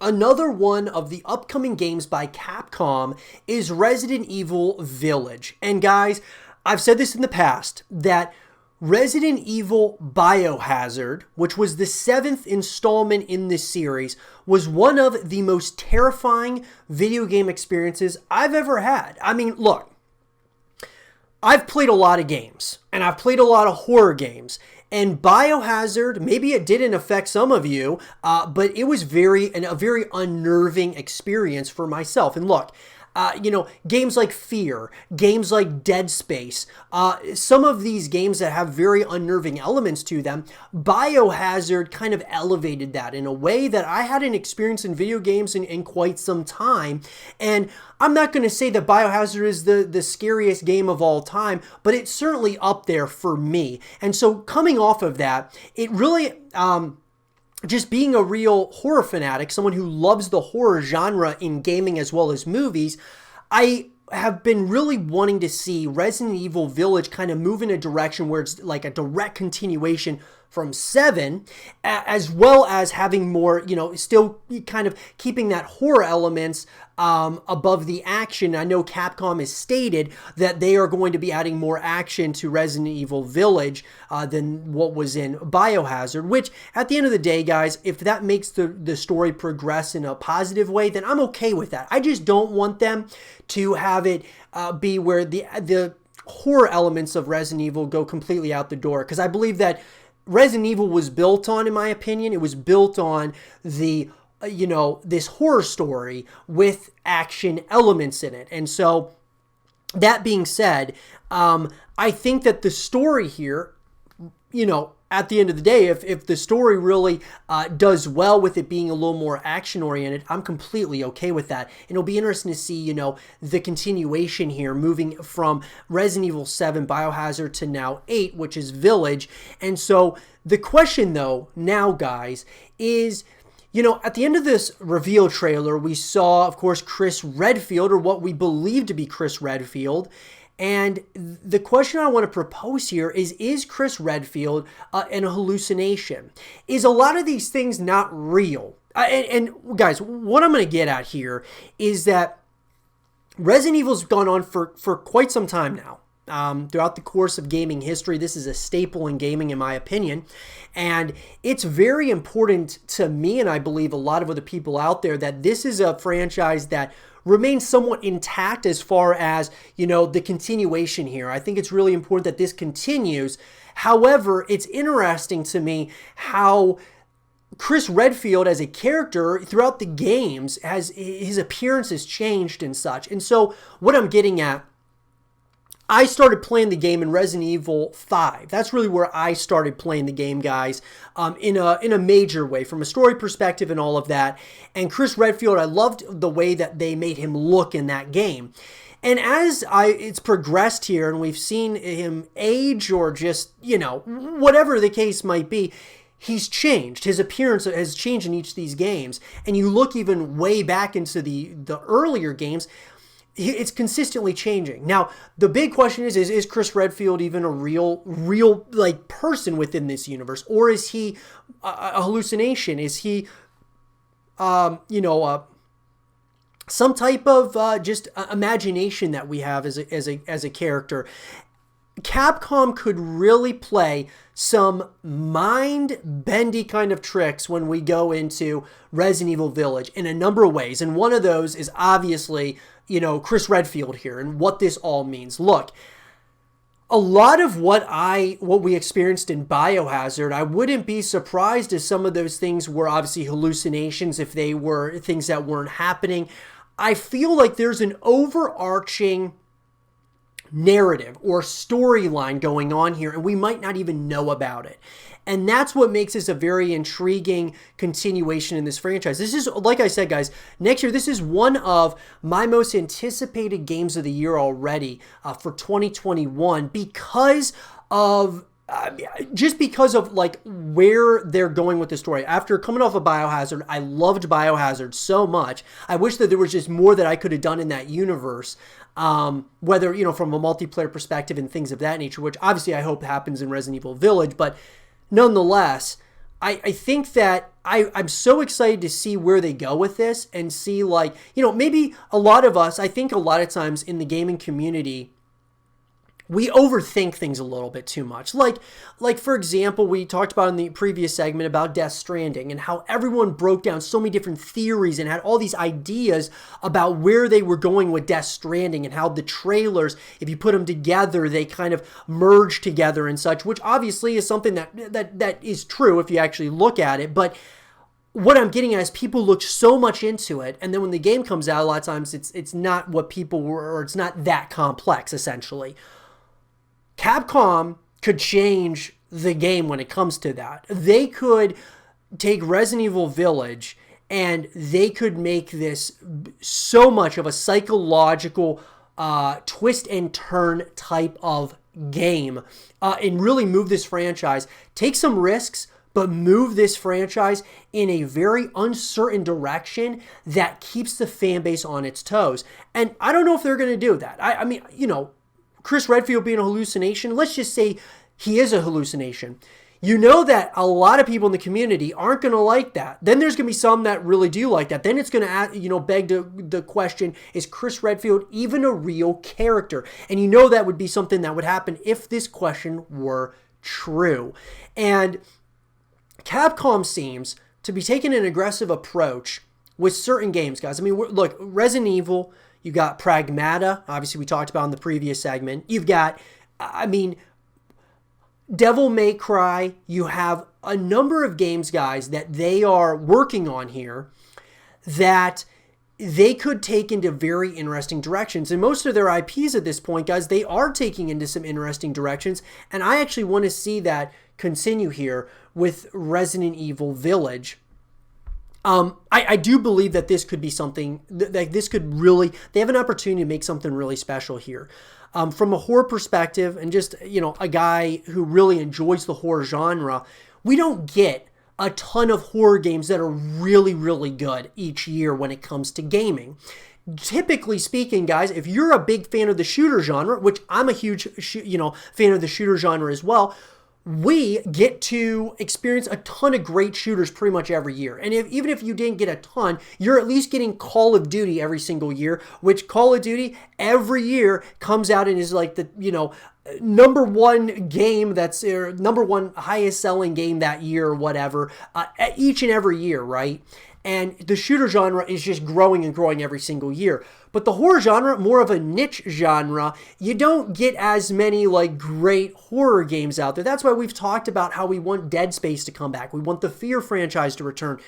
Another one of the upcoming games by Capcom is Resident Evil Village. And guys, I've said this in the past, that Resident Evil Biohazard, which was the 7th installment in this series, was one of the most terrifying video game experiences I've ever had. I mean, look, I've played a lot of games, and I've played a lot of horror games, and Biohazard, maybe it didn't affect some of you, but it was a very unnerving experience for myself. And look, games like Fear, games like Dead Space, some of these games that have very unnerving elements to them, Biohazard kind of elevated that in a way that I hadn't experienced in video games in quite some time. And I'm not going to say that Biohazard is the scariest game of all time, but it's certainly up there for me. And so coming off of that, it really... just being a real horror fanatic, someone who loves the horror genre in gaming as well as movies, I have been really wanting to see Resident Evil Village kind of move in a direction where it's like a direct continuation from 7, as well as having more, still kind of keeping that horror elements above the action. I know Capcom has stated that they are going to be adding more action to Resident Evil Village than what was in Biohazard, which at the end of the day, guys, if that makes the story progress in a positive way, then I'm okay with that. I just don't want them to have it be where the horror elements of Resident Evil go completely out the door, because I believe that Resident Evil was built on, in my opinion, it was built on this horror story with action elements in it. And so that being said, I think that the story here, at the end of the day, if the story really does well with it being a little more action-oriented, I'm completely okay with that. And it'll be interesting to see, the continuation here, moving from Resident Evil 7 Biohazard to now 8, which is Village. And so the question, though, now, guys, is... at the end of this reveal trailer, we saw, of course, Chris Redfield, or what we believe to be Chris Redfield. And the question I want to propose here is Chris Redfield an hallucination? Is a lot of these things not real? And guys, what I'm going to get at here is that Resident Evil's gone on for quite some time now. Throughout the course of gaming history, this is a staple in gaming, in my opinion. And it's very important to me, and I believe a lot of other people out there, that this is a franchise that remains somewhat intact as far as, the continuation here. I think it's really important that this continues. However, it's interesting to me how Chris Redfield as a character throughout the games, his appearance has changed and such. And so what I'm getting at, I started playing the game in Resident Evil 5. That's really where I started playing the game, guys, in a major way, from a story perspective and all of that. And Chris Redfield, I loved the way that they made him look in that game. And as it's progressed here, and we've seen him age, or just, whatever the case might be, he's changed. His appearance has changed in each of these games. And you look even way back into the earlier games, it's consistently changing. Now, the big question is Chris Redfield even a real like person within this universe, or is he a hallucination? Is he, some type of just imagination that we have as a character? Capcom could really play some mind-bendy kind of tricks when we go into Resident Evil Village in a number of ways. And one of those is obviously, Chris Redfield here and what this all means. Look, a lot of what we experienced in Biohazard, I wouldn't be surprised if some of those things were obviously hallucinations, if they were things that weren't happening. I feel like there's an overarching narrative or storyline going on here, and we might not even know about it. And that's what makes this a very intriguing continuation in this franchise. This is, like I said, guys, next year, this is one of my most anticipated games of the year already for 2021 because of just because of like where they're going with the story. After coming off of Biohazard, I loved Biohazard so much. I wish that there was just more that I could have done in that universe. Whether, from a multiplayer perspective and things of that nature, which obviously I hope happens in Resident Evil Village, but nonetheless, I think that I'm so excited to see where they go with this and see, like, maybe a lot of us, I think a lot of times in the gaming community, we overthink things a little bit too much. Like for example, we talked about in the previous segment about Death Stranding and how everyone broke down so many different theories and had all these ideas about where they were going with Death Stranding and how the trailers, if you put them together, they kind of merge together and such, which obviously is something that is true if you actually look at it. But what I'm getting at is people look so much into it, and then when the game comes out, a lot of times it's not what people were, or it's not that complex, essentially. Capcom could change the game when it comes to that. They could take Resident Evil Village and they could make this so much of a psychological twist and turn type of game and really move this franchise. Take some risks, but move this franchise in a very uncertain direction that keeps the fan base on its toes. And I don't know if they're going to do that. I mean, Chris Redfield being a hallucination, let's just say he is a hallucination. You know that a lot of people in the community aren't going to like that. Then there's going to be some that really do like that. Then it's going to, beg the question, is Chris Redfield even a real character? And that would be something that would happen if this question were true. And Capcom seems to be taking an aggressive approach with certain games, guys. I mean, look, Resident Evil, you got Pragmata, obviously we talked about in the previous segment. You've got, Devil May Cry. You have a number of games, guys, that they are working on here that they could take into very interesting directions. And most of their IPs at this point, guys, they are taking into some interesting directions. And I actually want to see that continue here with Resident Evil Village. I do believe that this could be something that this could really, they have an opportunity to make something really special here. From a horror perspective and just, a guy who really enjoys the horror genre, we don't get a ton of horror games that are really, really good each year when it comes to gaming. Typically speaking, guys, if you're a big fan of the shooter genre, which I'm a huge, fan of the shooter genre as well, we get to experience a ton of great shooters pretty much every year. And even if you didn't get a ton, you're at least getting Call of Duty every single year, which Call of Duty every year comes out and is like the, number one game that's number one highest selling game that year or whatever, each and every year, right? And the shooter genre is just growing and growing every single year. But the horror genre, more of a niche genre, you don't get as many great horror games out there. That's why we've talked about how we want Dead Space to come back. We want the Fear franchise to return.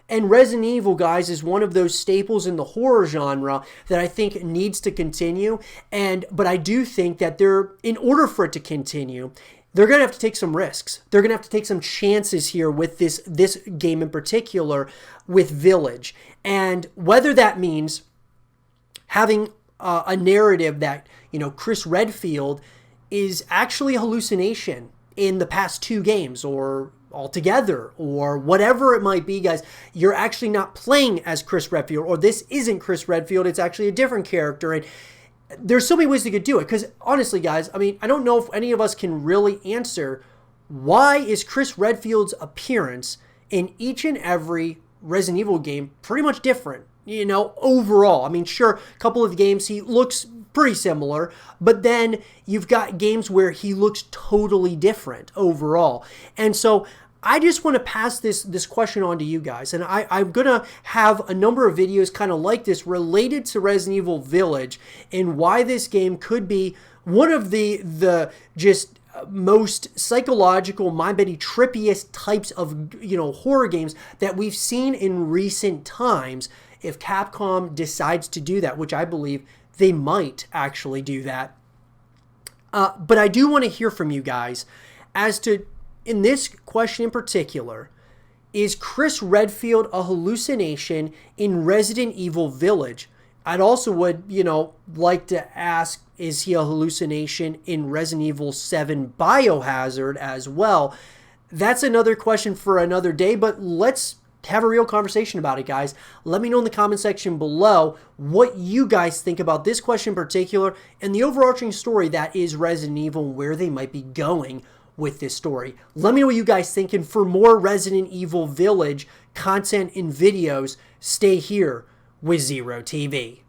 And Resident Evil, guys, is one of those staples in the horror genre that I think needs to continue. But I do think that in order for it to continue, they're going to have to take some risks. They're going to have to take some chances here with this game in particular with Village. And whether that means having a narrative that, Chris Redfield is actually a hallucination in the past two games or altogether or whatever it might be, guys, you're actually not playing as Chris Redfield, or this isn't Chris Redfield, it's actually a different character. And there's so many ways they could do it, because honestly, guys, I mean, I don't know if any of us can really answer why is Chris Redfield's appearance in each and every Resident Evil game pretty much different, overall. I mean, sure, a couple of games he looks pretty similar, but then you've got games where he looks totally different overall. And so I just want to pass this question on to you guys, and I'm going to have a number of videos kind of like this related to Resident Evil Village and why this game could be one of the just most psychological, mind-bending, trippiest types of horror games that we've seen in recent times if Capcom decides to do that, which I believe they might actually do that. But I do want to hear from you guys as to, in this question in particular, is Chris Redfield a hallucination in Resident Evil Village? I'd also would, like to ask, is he a hallucination in Resident Evil 7 Biohazard as well? That's another question for another day, but let's have a real conversation about it, guys. Let me know in the comment section below what you guys think about this question in particular and the overarching story that is Resident Evil and where they might be going with this story. Let me know what you guys think, and for more Resident Evil Village content and videos, stay here with Zero TV.